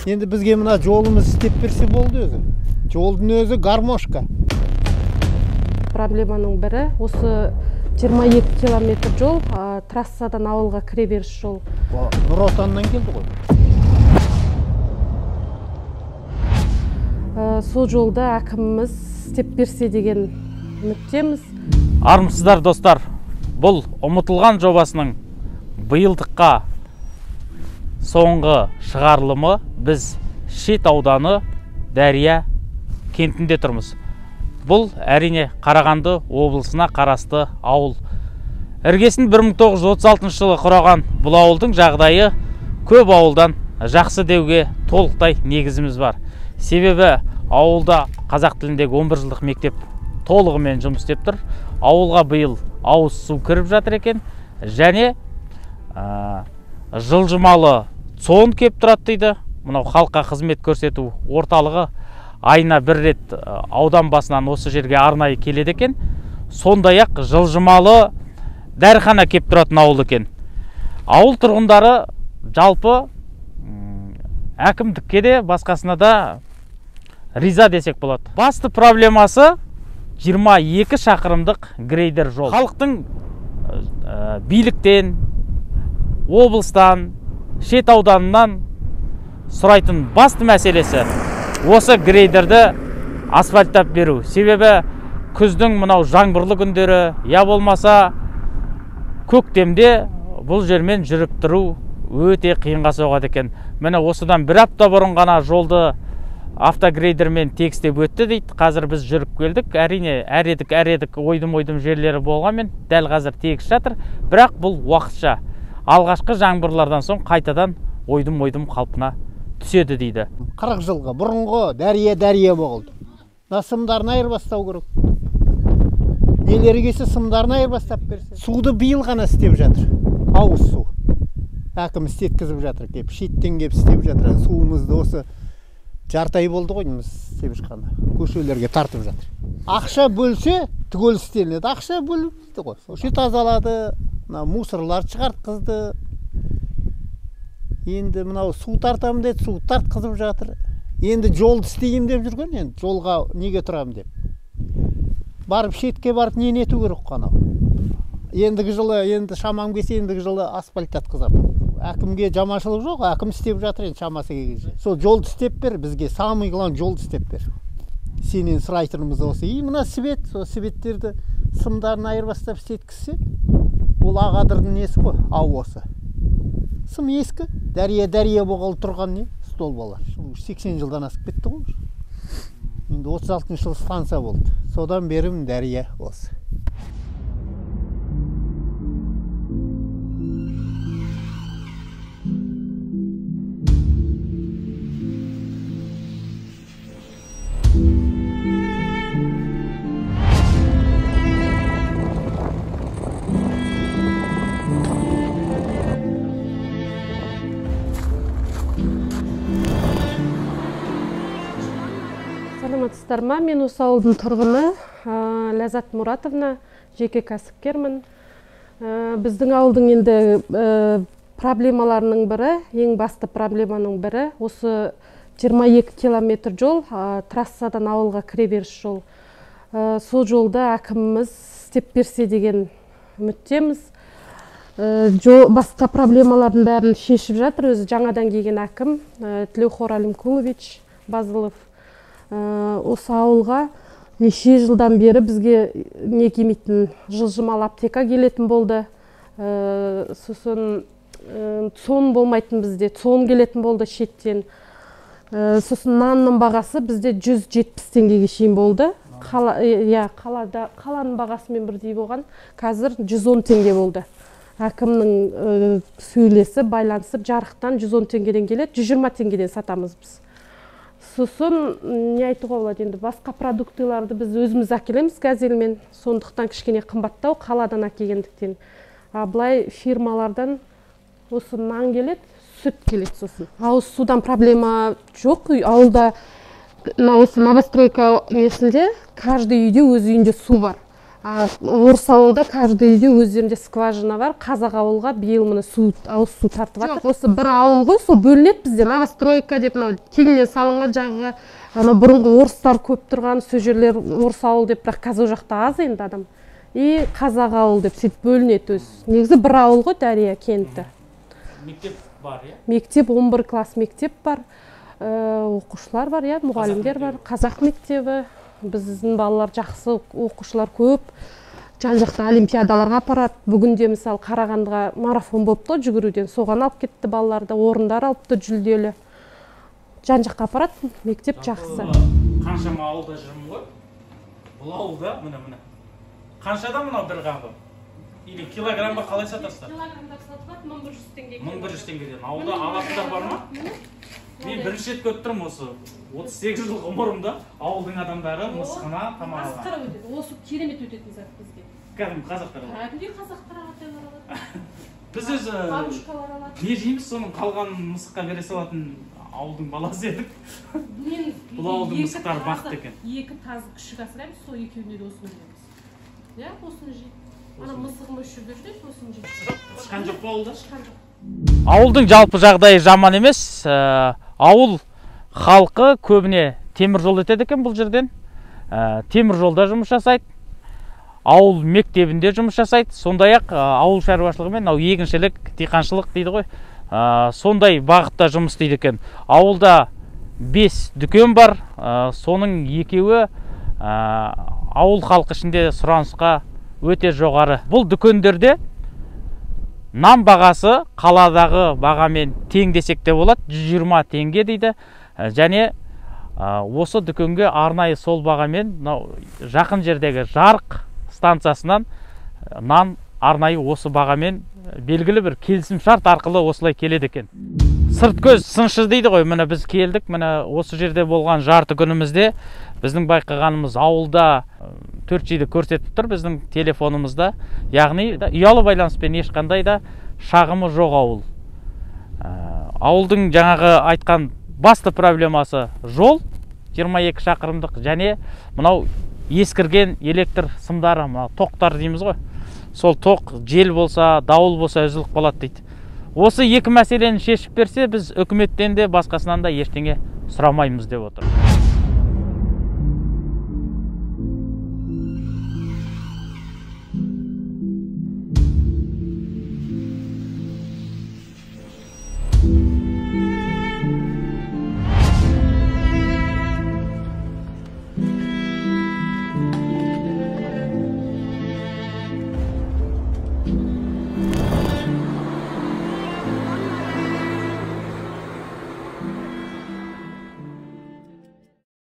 Енді бізге мына жолымыз істеп берсе болды өзі. Жолдың өзі гармошка. Проблеманың бірі осы 22 километр жол, трассадан ауылға кіре беріс жол. Нұр Отаннан келді ғой. Сол жолды әкіміміз істеп берсе деген үміттеміз. Армысыздар достар, бұл ұмытылған жобасының биылдыққа соңғы шығарылымы. Біз Шет ауданы Дәрия кентінде тұрмыз. Бұл әрине Қарағанды облысына қарасты ауыл. Іргесін 1936 жылы құраған бұл ауылдың жағдайы көп ауылдан жақсы деуге толықтай негізіміз бар. Себебі ауылда қазақ тіліндегі 11 жылдық мектеп толығымен жұмыс істеп тұр. Ауылға биыл ауыз су кіріп жатыр екен, және жылжымалы цон кеп тұрады дейді. Мынау халыққа қызмет көрсету орталығы айына бір рет аудан басынан осы жерге арнайы келеді екен. Сондай-ақ жылжымалы дәріхана кеп тұратын ауыл екен. Ауыл тұрғындары жалпы әкімдікке де басқасына да риза десек болады. Басты проблемасы 22 шақырымдық грейдер жол. Халықтың биліктен, облыстан, Шет ауданынан сұрайтын басты мәселесі осы грейдерді асфальттап беру. Себебі күздің мынау жаңбырлы күндері, я болмаса көктемде бұл жермен жүріп тұру өте қиынға соғады екен. Міне осыдан бір апта бұрын ғана жолды автогрейдермен тегістеп өтті дейді. Қазір біз жүріп келдік. Әрине әредік ойдым жерлері болғанмен дәл қазір тегіс жатыр. Бірақ бұл уақытша. Алғашқы жаңбырлардан соң қайтадан ойдым қалпына түседі дейді. 40 жылға бұрынғы дәрия болған. Сымдарын айырбастау керек. Нелері келсе сымдарын айырбастап берсе. Суды биыл ғана істеп жатыр. Ауыз су. Әкім істеткізіп жатыр. Кеп шеттен кеп істеп жатыр. Суымызды осы жарты ай болды ғой біз істеп шыққанда. Көшелерге тартып жатыр. Ақша бөлсе түгел істелінеді. Ақша бөлінбейді ғой. Осы тазалады, мусорлар шығартқызды. Енді мынау су тартамын деді, су тартқызып жатыр. Енді жолды істеймін деп жүрген, енді жолға неге тұрамын деп. Барып шетке барып нені ету керек қана. Ендігі жылы, енді шамам келсе, ендігі жылы асфальт атқызамын. Әкімге жамашылық жоқ, әкім істеп жатыр, енді шамасы келгенше. Сол жолды істеп бер, бізге самый главный жолды істеп бер. Сенен сұрайтынымыз осы. Мына свет, сол светтерді сымдарын айырбастап істеткізсе, ол ағадырдың несі ғой, ауасы. Сым ескі, дәрия болғалы тұрған не? Стол балар. 80 жылдан асып кетті ғой. Енді 36 жыл станция болды. Содан берім дәрия осы. Саламатсыздар, мен осы ауылдың тұрғыны Ләззат Мұратовна, жеке кәсіпкермін. Біздің ауылдың енді проблемаларының бірі, ең басты проблеманың бірі осы 22 километр жол, трассадан ауылға кіре беріс жол. Сол жолды әкіміміз істеп берсе деген үміттеміз. Басқа проблемалардың бәрін шешіп жатыр. Өзі жаңадан келген әкім Тілеуқор Алимкулович Базылов. Осы ауылға неше жылдан бері бізге не келмейтін жылжымалы аптека келетін болды. Сосын цон болмайтын бізде, цон келетін болды шеттен. Сосын нанның бағасы бізде 170 теңгеге шейін болды. Қаланың бағасымен бірдей болған, қазір 110 теңге болды. Әкімнің сөйлесі байланысып жарықтан 110 теңгеден келеді, 120 теңгеден сатамыз біз. Сосын не айтуға болады, енді басқа продуктыларды біз өзіміз әкелеміз газельмен, сондықтан кішкене қымбаттау қаладан әкелгендіктен. Былай фирмалардан осы нан келеді, сүт келеді сосын. Ауыз судан проблема жоқ, ауылда осы новостройка несінде каждый үйде өз үйінде су бар. Орыс ауылда каждый үйде өздерінде скважина бар. Қазақ ауылға биыл міне ауыз су тартып жатыр. Осы бір ауыл ғой, сол бөлінеді бізде новостройка деп, кеңінен салынған жағы. Бұрынғы орыстар көп тұрған, сол жерлер орыс ауыл деп, бірақ қазір ол жақта аз енді адам. И қазақ ауыл деп сөйтіп бөлінеді өз. Негізі бір ауыл ғой, Дария кенті. Мектеп бар, иә? Мектеп 11 класс мектеп бар. Оқушылар бар, иә, мұғалімдер бар. Қазақ мектебі. Біздің балалар жақсы, оқушылар көп. Жан-жақта олимпиадаларға апарады. Бүгінде мысалы Қарағандыға марафон болыпты жүгіруден. Соған алып кетті балаларды, орындар алыпты жүлделі. Жан-жаққа апарады, мектеп жақсы. Қаншама ауылда жүрмін ғой? Бұл ауылда, міне. Қаншада мынау бір қабы? Или килограммға қалай сатасыздар? Килограммда сатылады 1100 теңгеге. 1100 теңгеден. Ауылда алатындар бар ма? Мен бірінші рет көріп тұрмын осы 38 жыл ғұмырымда ауылдың адамдары мысқына тамақ алған. Масқара өтеді. Осы керемет өтетін зат бізге. Кәдімгі қазақтар алады. Кәдімгі қазақтар атайлар алады. Біз өзі бабушкалар алады. не жейміз, соның қалғанын мысыққа бере салатын ауылдың баласы едік. Бұл ауылдың мысықтары бақытты екен. Екі тазы күшік асыраймыз, сол екеуіне де осыны береміз. Иә, осыны жейді. Ана мысығым осы жерде жүреді, осыны жейді. Шыққан жоқ па ауылда? Шыққан жоқ. Ауылдың жалпы жағдайы жаман емес. Ауыл халқы көбіне темір жол өтеді екен бұл жерден. Темір жолда жұмыс жасайды. Ауыл мектебінде жұмыс жасайды. Сондай-ақ ауыл шаруашылығы мен егіншілік, диқаншылық дейді ғой. Сондай бағытта жұмыс істейді екен. Ауылда 5 дүкен бар. Соның екеуі ауыл халқы ішінде сұранысқа өте жоғары. Бұл дүкендерде нан бағасы қаладағы бағамен тең десек те болады, 120 теңге дейді. Және осы дүкенге арнайы сол бағамен жақын жердегі жарық станциясынан нан арнайы осы бағамен белгілі бір келісім шарт арқылы осылай келеді екен. Сырт көз сыншы дейді ғой, міне біз келдік, міне осы жерде болған жарты күнімізде біздің байқағанымыз ауылда 4G'ді көрсетіп тұр біздің телефонымызда. Яғни ұялы байланыспен ешқандай да шағымы жоқ ауыл. Ауылдың жаңағы айтқан басты проблемасы жол, 22 шақырымдық, және мынау ескірген электр сымдары, тоқтар дейміз ғой. Сол тоқ жел болса, дауыл болса үзіліп қалады дейді. Осы екі мәселені шешіп берсе, біз үкіметтен де басқасынан да ештеңе сұрамаймыз деп отыр.